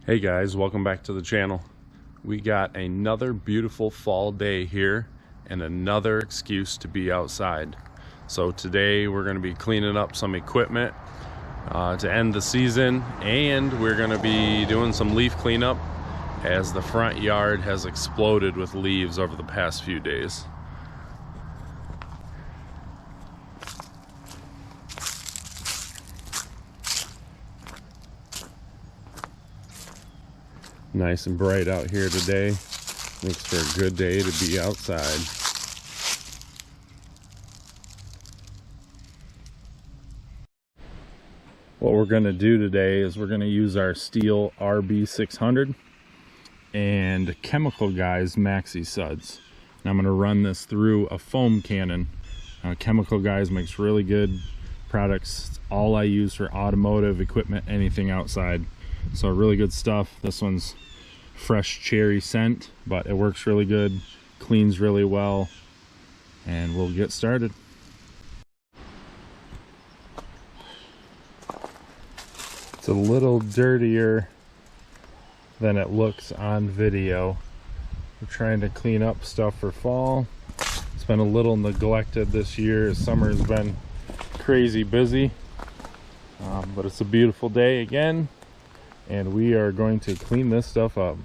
Hey guys, welcome back to the channel. We got another beautiful fall day here and another excuse to be outside. So today we're going to be cleaning up some equipment to end the season, and we're going to be doing some leaf cleanup as the front yard has exploded with leaves over the past few days. Nice and bright out here today. Makes for a good day to be outside. What we're going to do today is we're going to use our Stihl RB600 and Chemical Guys Maxi Suds. And I'm going to run this through a foam cannon. Chemical Guys makes really good products. It's all I use for automotive equipment, anything outside. So really good stuff. This one's fresh cherry scent, but it works really good, cleans really well, and we'll get started. It's a little dirtier than it looks on video. We're trying to clean up stuff for fall. It's been a little neglected this year. Summer's been crazy busy, but it's a beautiful day again, and we are going to clean this stuff up.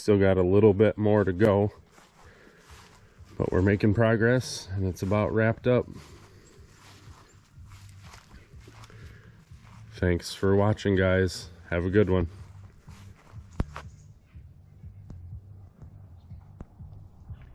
still got a little bit more to go, but we're making progress and it's about wrapped up. Thanks for watching, guys. Have a good one.